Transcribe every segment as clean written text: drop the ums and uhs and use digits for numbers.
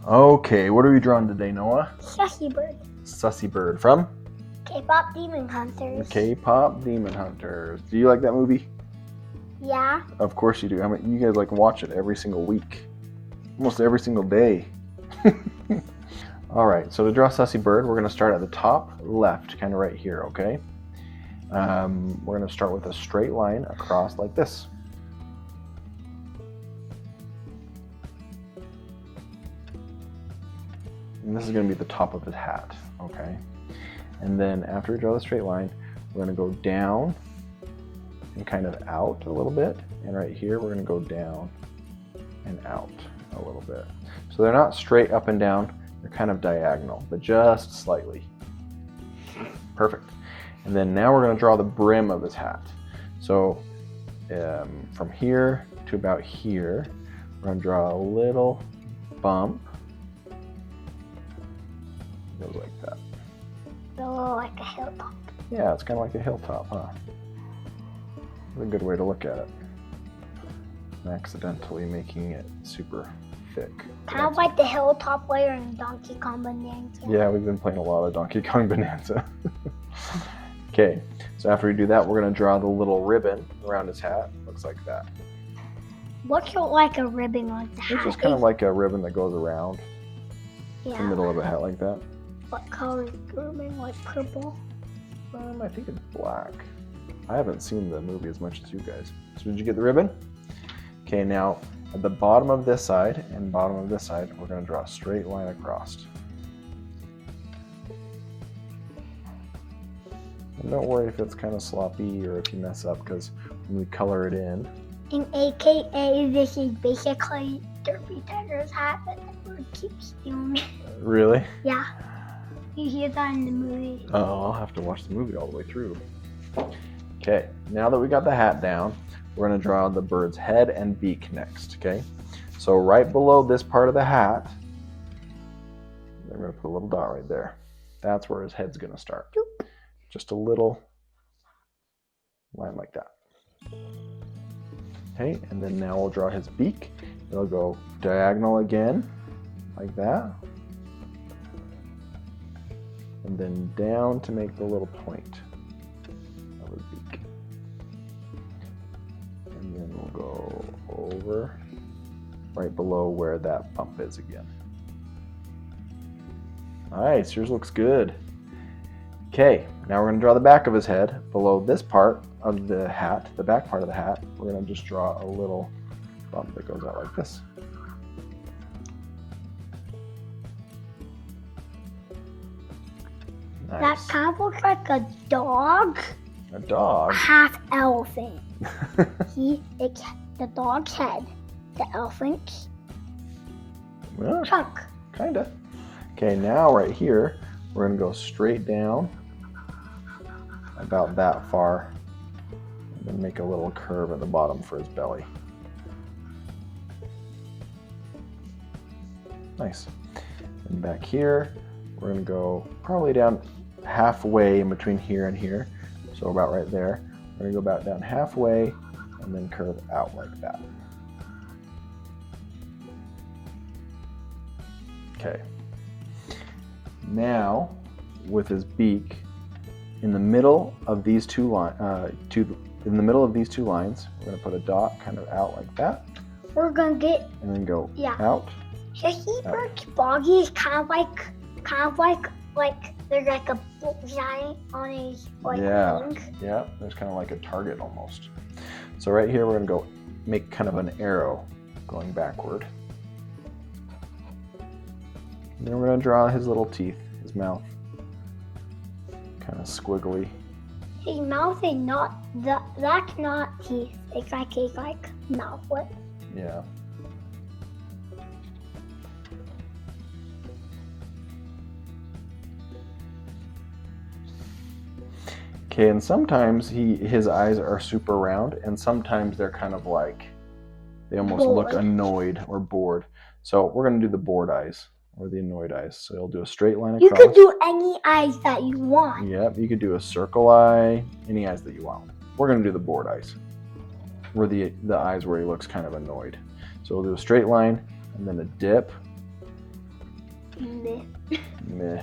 Okay, what are we drawing today, Noah? Sussie bird. Sussie bird from K-pop Demon Hunters. K-pop Demon Hunters. Do you like that movie? Yeah. Of course you do. I mean, you guys like watch it every single week, almost every single day. All right, so to draw Sussie bird, we're going to start at the top left, kind of right here, okay? We're going to start with a straight line across like this. And this is going to be the top of his hat, okay? And then after we draw the straight line, we're going to go down and kind of out a little bit. And right here, we're going to go down and out a little bit. So they're not straight up and down, they're kind of diagonal, but just slightly. Perfect. And then now we're going to draw the brim of his hat. So from here to about here, we're going to draw a little bump. Goes like that. Like a hilltop. Yeah, it's kind of like a hilltop, huh? That's a good way to look at it. I'm accidentally making it super thick. Kind of like the hilltop layer in Donkey Kong Bonanza. Yeah, we've been playing a lot of Donkey Kong Bonanza. Okay, so after we do that, we're going to draw the little ribbon around his hat. Looks like that. What's like a ribbon on the hat? It's just kind of like a ribbon that goes around the middle of a hat like that. What color is the ribbon? Like purple? I think it's black. I haven't seen the movie as much as you guys. So did you get the ribbon? Okay, now at the bottom of this side and bottom of this side, we're going to draw a straight line across. And don't worry if it's kind of sloppy or if you mess up, because when we color it in. And AKA, this is basically Derby Tiger's hat, but the bird keeps doing it. Really? Yeah. You hear that in the movie. Oh, I'll have to watch the movie all the way through. Okay, now that we got the hat down, we're going to draw the bird's head and beak next, okay? So right below this part of the hat, I'm going to put a little dot right there. That's where his head's going to start. Doop. Just a little line like that. Okay, and then now we'll draw his beak. It'll go diagonal again, like that. And then down to make the little point of his beak. And then we'll go over right below where that bump is again. Nice, yours looks good. Okay, now we're going to draw the back of his head. Below this part of the hat, the back part of the hat, we're going to just draw a little bump that goes out like this. Nice. That kind of looks like a dog. A dog? Half elephant. It's the dog's head. The elephant's trunk. Kinda. Okay, now right here, we're going to go straight down about that far and then make a little curve at the bottom for his belly. Nice. And back here, we're going to go probably down halfway in between here and here. So about right there. We're going to go about down halfway and then curve out like that. Okay. Now, with his beak, in the middle of these two lines, we're going to put a dot kind of out like that. We're gonna get and then go out. Sussie bird's body is kind of like there's like a bullseye on his wing. Yeah, there's kind of like a target almost. So right here, we're going to go make kind of an arrow going backward. And then we're going to draw his little teeth, his mouth. Kind of squiggly. His mouth is not, that's not teeth. It's like mouth lip. Yeah. Okay, and sometimes his eyes are super round, and sometimes they're kind of like, they almost look annoyed or bored. So we're going to do the bored eyes. Or the annoyed eyes. So you'll do a straight line across. You could do any eyes that you want. Yep, you could do a circle eye, any eyes that you want. We're going to do the bored eyes. Where the eyes where he looks kind of annoyed. So we'll do a straight line, and then a dip, Meh. Meh.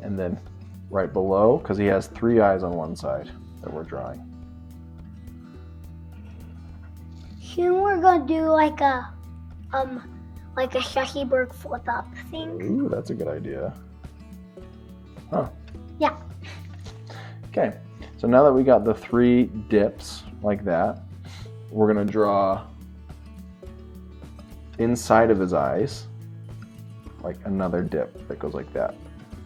And then right below, because he has 3 eyes on one side that we're drawing. Soon we're gonna do like a Sussie bird flip up thing. Ooh, that's a good idea. Huh. Yeah. Okay, so now that we got the 3 dips like that, we're gonna draw inside of his eyes like another dip that goes like that.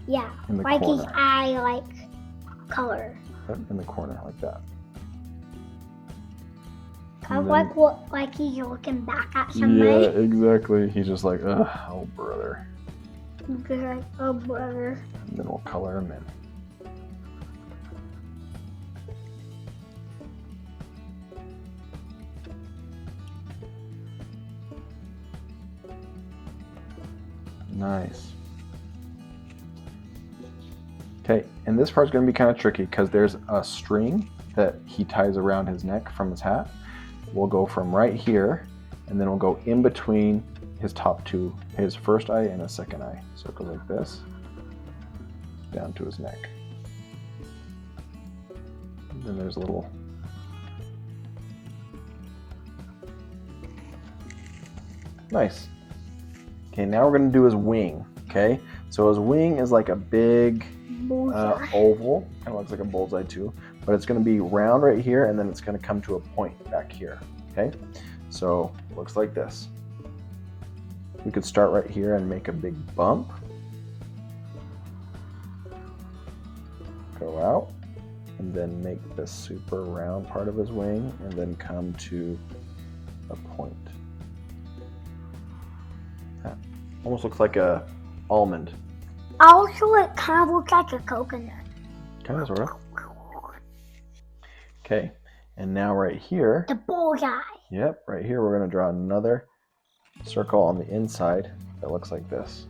Yeah. In the Like corner. his eye color. In the corner like that. Kind of And then- like he's looking back at Yeah, somebody. exactly. He's just like, ugh, oh brother. He's like, oh brother. And then we'll color him in. Nice. Okay, and this part's going to be kind of tricky because there's a string that he ties around his neck from his hat. We'll go from right here, and then we'll go in between his top 2, his first eye and his second eye. So it goes like this, down to his neck. And then there's a little... Nice. Okay, now we're going to do his wing, okay? So his wing is like a big Bullseye. oval, kind of looks like a bullseye too, but it's going to be round right here, and then it's going to come to a point back here, okay? So looks like this. We could start right here and make a big bump. Go out, and then make this super round part of his wing, and then come to a point. That almost looks like a almond. Also, it kind of looks like a coconut. Kind of, sort of. Okay, and now right here, The bullseye. yep, right here we're going to draw another circle on the inside that looks like this.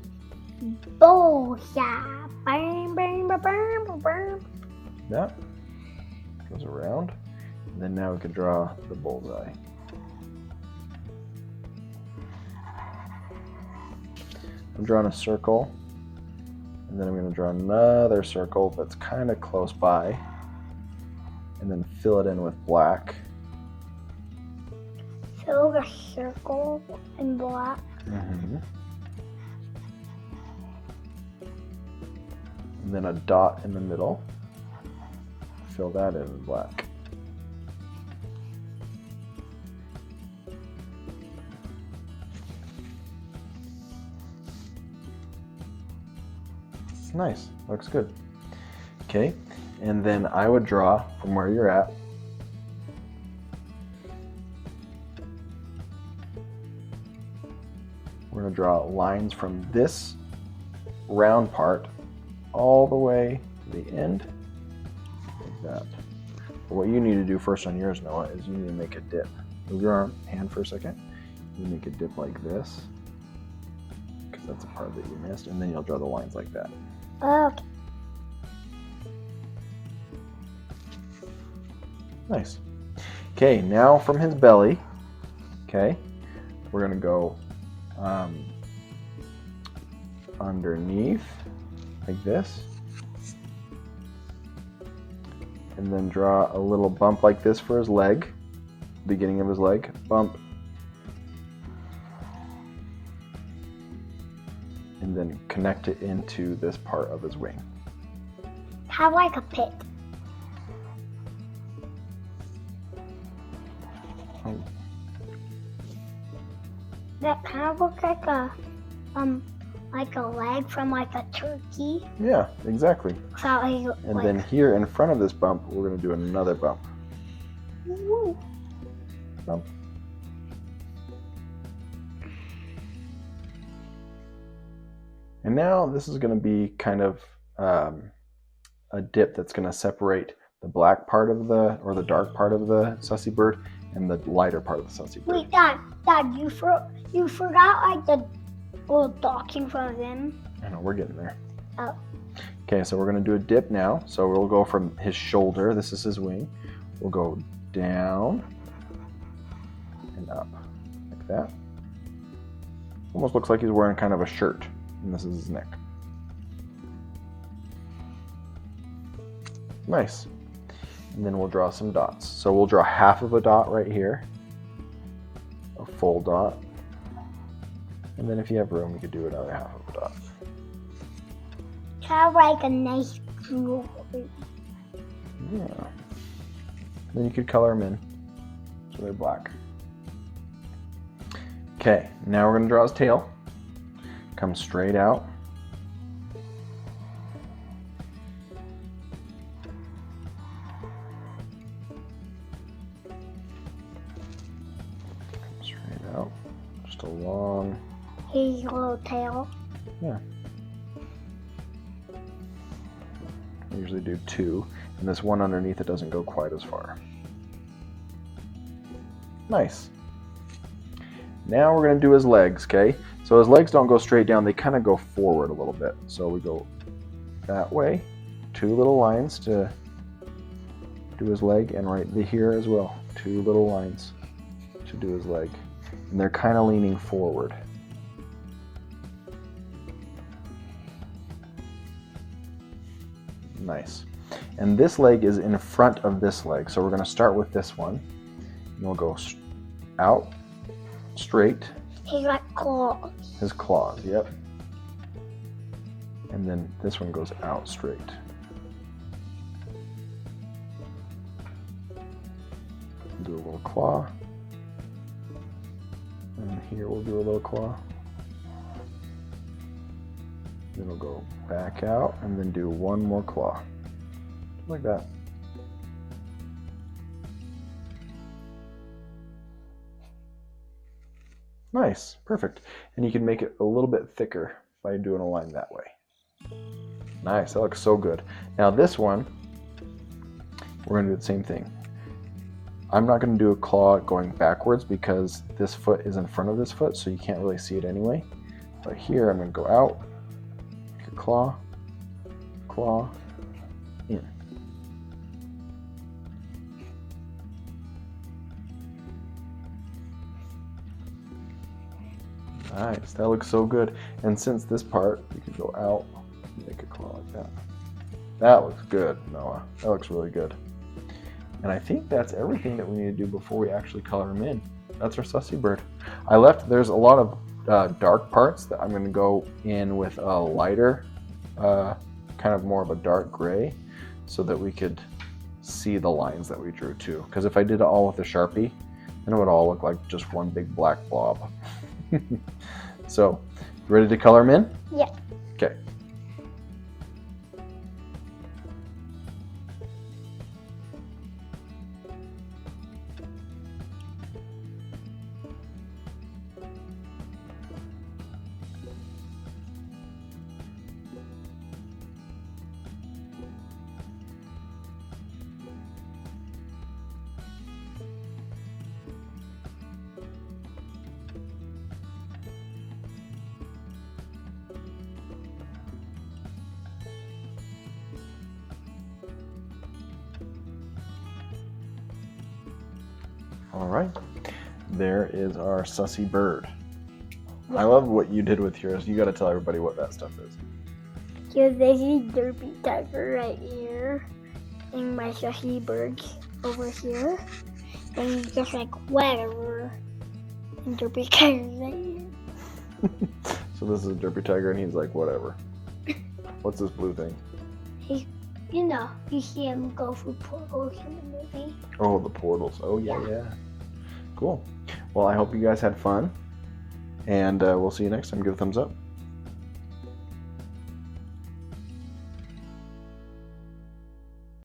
Bullseye. Bang, bang, bang, bang, bang. That goes around, and then now we can draw the bullseye. I'm drawing a circle, and then I'm going to draw another circle that's kind of close by, and then fill it in with black. Fill the circle in black. And then a dot in the middle. Fill that in black. It's nice. Looks good. Okay, and then I would draw from where you're at. We're going to draw lines from this round part all the way to the end, like that. But what you need to do first on yours, Noah, is you need to make a dip. Move your hand for a second. You make a dip like this, because that's a part that you missed, and then you'll draw the lines like that. Okay. Nice. Okay, now from his belly, okay, we're gonna go underneath like this, and then draw a little bump like this for his leg, beginning of his leg, bump, and then connect it into this part of his wing. Have like a pit. Oh. That kind of looks like a leg from like a turkey. Yeah, exactly. So like, And then here in front of this bump, we're going to do another bump. woo. Bump. And now this is going to be kind of a dip that's going to separate the black part of the, or the dark part of the Sussie bird and the lighter part of the Sussie bird. Wait, Dad, you forgot like the little dock in front of him. I know, we're getting there. Oh. Okay, so we're going to do a dip now. So we'll go from his shoulder, this is his wing. We'll go down and up like that. Almost looks like he's wearing kind of a shirt, and this is his neck. Nice. And then we'll draw some dots. So we'll draw half of a dot right here, a full dot, and then if you have room, you could do another half of a dot. Kind of like a nice blue. Yeah. Then you could color them in, so they're black. Okay, now we're going to draw his tail. Come straight out. Come straight out. Just a long... His little tail. Yeah. I usually do 2, and this one underneath it doesn't go quite as far. Nice. Now we're going to do his legs, okay? So his legs don't go straight down, they kind of go forward a little bit. So we go that way, 2 little lines to do his leg, and right here as well, 2 little lines to do his leg. And they're kind of leaning forward. Nice. And this leg is in front of this leg. So we're going to start with this one. And we'll go out, straight. He's like claws. His claws, yep. And then this one goes out straight. Do a little claw. And here we'll do a little claw. Then we'll go back out and then do one more claw. Like that. Nice, perfect. And you can make it a little bit thicker by doing a line that way. Nice, that looks so good. Now this one, we're gonna do the same thing. I'm not gonna do a claw going backwards because this foot is in front of this foot, so you can't really see it anyway. But here I'm gonna go out, make a claw, claw, in. Nice, that looks so good. And since this part, you can go out and make a claw like that. That looks good, Noah. That looks really good. And I think that's everything that we need to do before we actually color him in. That's our Sussie bird. There's a lot of dark parts that I'm going to go in with a lighter, kind of more of a dark gray, so that we could see the lines that we drew too. Because if I did it all with a Sharpie, then it would all look like just one big black blob. So, ready to color them in? Yeah. Okay. All right, there is our Sussie bird. I love what you did with yours. You got to tell everybody what that stuff is. Here's this derpy tiger right here, and my Sussie birds over here, and he's just like whatever. And derpy tiger right here. So this is a derpy tiger, and he's like, whatever. What's this blue thing? You see him go through portals in the movie. Oh, the portals. Oh, yeah. Cool. Well, I hope you guys had fun, and we'll see you next time. Give a thumbs up.